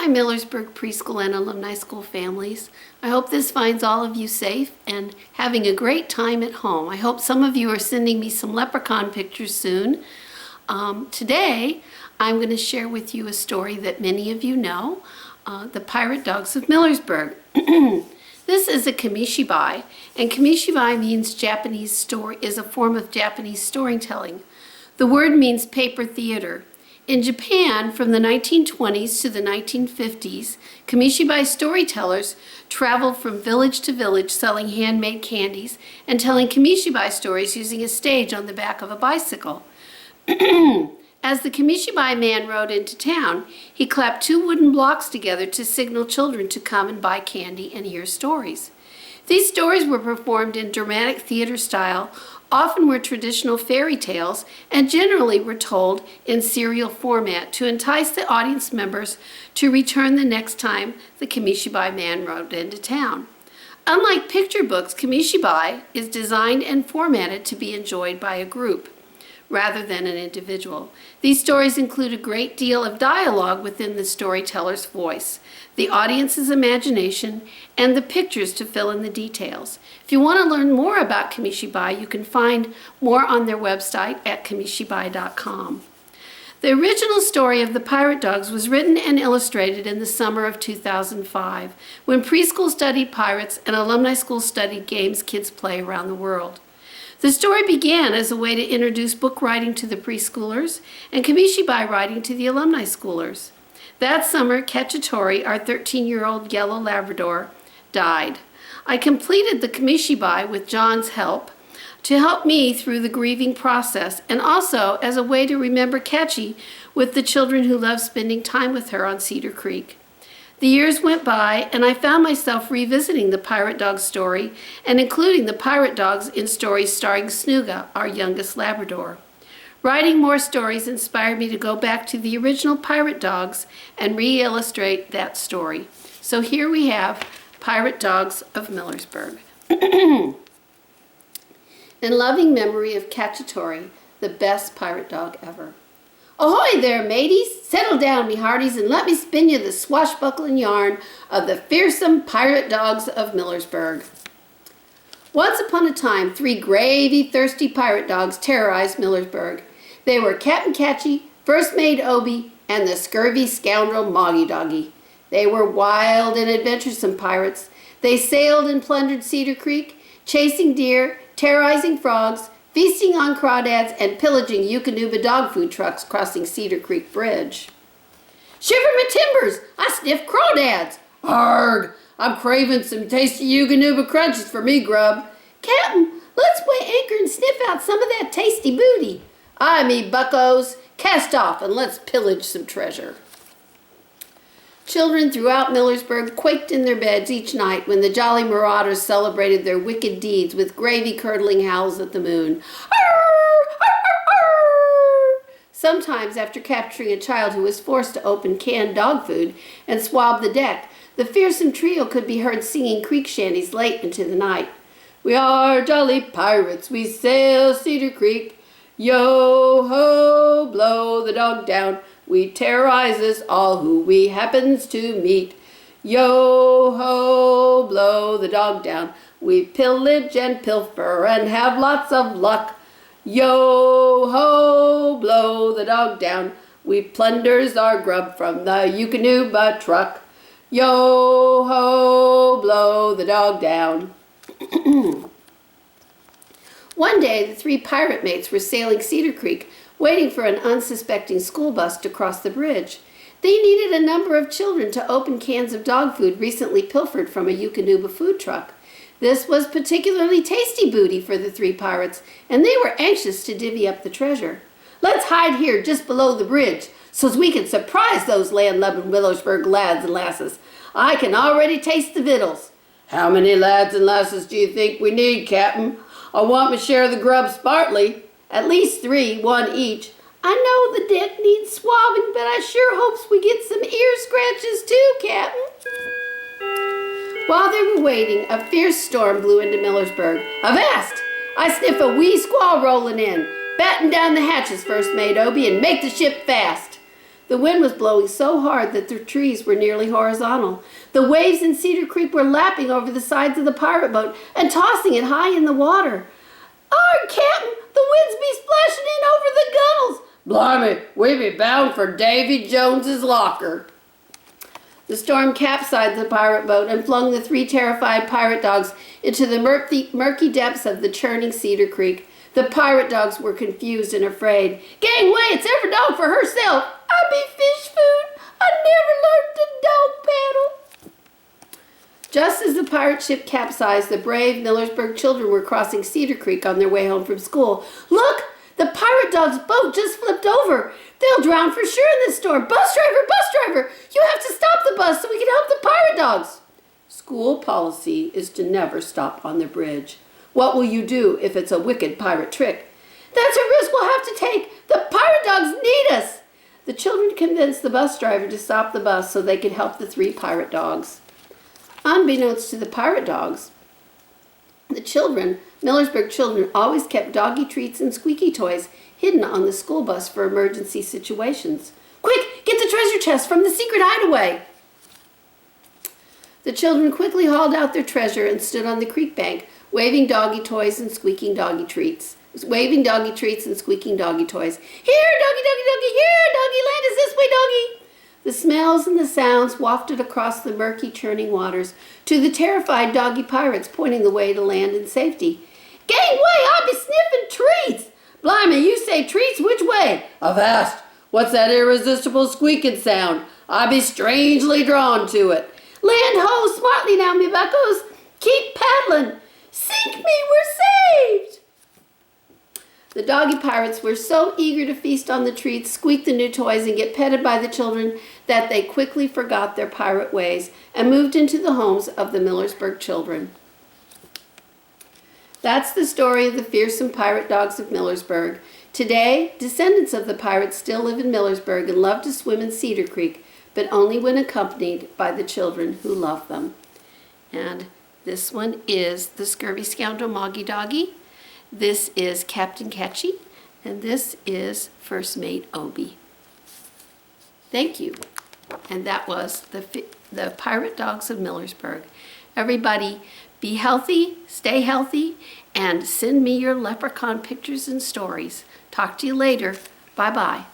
Hi, Millersburg preschool and alumni school families. I hope this finds all of you safe and having a great time at home. I hope some of you are sending me some leprechaun pictures soon. Today, I'm going to share with you a story that many of you know, The Pirate Dogs of Millersburg. This is a kamishibai, and kamishibai means Japanese story, is a form of Japanese storytelling. The word means paper theater. In Japan, from the 1920s to the 1950s, kamishibai storytellers traveled from village to village selling handmade candies and telling kamishibai stories using a stage on the back of a bicycle. As the kamishibai man rode into town, he clapped two wooden blocks together to signal children to come and buy candy and hear stories. These stories were performed in dramatic theater style, often were traditional fairy tales, and generally were told in serial format to entice the audience members to return the next time the kamishibai man rode into town. Unlike picture books, kamishibai is designed and formatted to be enjoyed by a group rather than an individual. These stories include a great deal of dialogue within the storyteller's voice, the audience's imagination, and the pictures to fill in the details. If you want to learn more about kamishibai, you can find more on their website at kamishibai.com. The original story of the Pirate Dogs was written and illustrated in the summer of 2005, when preschool studied pirates and alumni schools studied games kids play around the world. The story began as a way to introduce book writing to the preschoolers and kamishibai writing to the alumni schoolers. That summer, Cacciatore, our 13-year-old yellow Labrador, died. I completed the kamishibai with John's help to help me through the grieving process and also as a way to remember Catchy with the children who loved spending time with her on Cedar Creek. The years went by, and I found myself revisiting the Pirate Dog story and including the Pirate Dogs in stories starring Snooga, our youngest Labrador. Writing more stories inspired me to go back to the original Pirate Dogs and re-illustrate that story. So here we have Pirate Dogs of Millersburg. In loving memory of Cacciatore, the best pirate dog ever. Ahoy there, mateys! Settle down, me hearties, and let me spin you the swashbuckling yarn of the fearsome pirate dogs of Millersburg. Once upon a time, three gravy-thirsty pirate dogs terrorized Millersburg. They were Captain Catchy, First Mate Obie, and the scurvy scoundrel Moggy Doggy. They were wild and adventuresome pirates. They sailed and plundered Cedar Creek, chasing deer, terrorizing frogs, feasting on crawdads, and pillaging Eukanuba dog food trucks crossing Cedar Creek Bridge. Shiver my timbers! I sniff crawdads! Arrgh! I'm craving some tasty Eukanuba crunches for me grub. Captain, let's weigh anchor and sniff out some of that tasty booty. Aye, me buckos, cast off and let's pillage some treasure. Children throughout Millersburg quaked in their beds each night when the jolly marauders celebrated their wicked deeds with gravy-curdling howls at the moon. Arr! Arr! Arr! Sometimes, after capturing a child who was forced to open canned dog food and swab the deck, the fearsome trio could be heard singing creek shanties late into the night. We are jolly pirates, we sail Cedar Creek. Yo-ho, blow the dog down. We terrorizes all who we happens to meet. Yo-ho, blow the dog down. We pillage and pilfer and have lots of luck. Yo-ho, blow the dog down. We plunders our grub from the Eukanuba truck. Yo-ho, blow the dog down. One day, the three pirate mates were sailing Cedar Creek, waiting for an unsuspecting school bus to cross the bridge. They needed a number of children to open cans of dog food recently pilfered from a Eukanuba food truck. This was particularly tasty booty for the three pirates, and they were anxious to divvy up the treasure. Let's hide here just below the bridge, so's we can surprise those land-loving Millersburg lads and lasses. I can already taste the victuals. How many lads and lasses do you think we need, Captain? I want my share of the grub smartly. At least 3, 1 each. I know the deck needs swabbing, but I sure hopes we get some ear scratches too, Captain. While they were waiting, a fierce storm blew into Millersburg. Avast! I sniff a wee squall rolling in. Batten down the hatches, First Mate Obie, and make the ship fast. The wind was blowing so hard that the trees were nearly horizontal. The waves in Cedar Creek were lapping over the sides of the pirate boat and tossing it high in the water. "Our Captain, the winds be splashing in over the gunnels." "Blimey, we be bound for Davy Jones's locker." The storm capsized the pirate boat and flung the 3 terrified pirate dogs into the murky depths of the churning Cedar Creek. The pirate dogs were confused and afraid. "Gangway, it's every dog for herself. I be fish food. I never learned to dog paddle." Just as the pirate ship capsized, the brave Millersburg children were crossing Cedar Creek on their way home from school. "Look! The pirate dog's boat just flipped over. They'll drown for sure in this storm. Bus driver, you have to stop the bus so we can help the pirate dogs." School policy is to never stop on the bridge. What will you do if it's a wicked pirate trick? "That's a risk we'll have to take. The pirate dogs need us." The children convinced the bus driver to stop the bus so they could help the 3 pirate dogs. Unbeknownst to the pirate dogs, the children, Millersburg children, always kept doggy treats and squeaky toys hidden on the school bus for emergency situations. "Quick, get the treasure chest from the secret hideaway." The children quickly hauled out their treasure and stood on the creek bank, waving doggy toys and squeaking doggy treats. Waving doggy treats and squeaking doggy toys. "Here, doggy, doggy, doggy, here, doggy, land is this way, doggy." The smells and the sounds wafted across the murky, churning waters to the terrified doggy pirates, pointing the way to land in safety. "Gangway, I be sniffing treats." "Blimey, you say treats, which way?" "Avast, what's that irresistible squeaking sound? I be strangely drawn to it." "Land ho, smartly now, me buckos. Keep paddling." "Sink me, we're saved." The doggy pirates were so eager to feast on the treats, squeak the new toys, and get petted by the children that they quickly forgot their pirate ways and moved into the homes of the Millersburg children. That's the story of the fearsome pirate dogs of Millersburg. Today, descendants of the pirates still live in Millersburg and love to swim in Cedar Creek, but only when accompanied by the children who love them. And this one is the Scurvy Scoundrel Moggy Doggy. This is Captain Catchy, and this is First Mate Obie. Thank you. And that was the Pirate Dogs of Millersburg. Everybody, be healthy, stay healthy, and send me your leprechaun pictures and stories. Talk to you later. Bye-bye.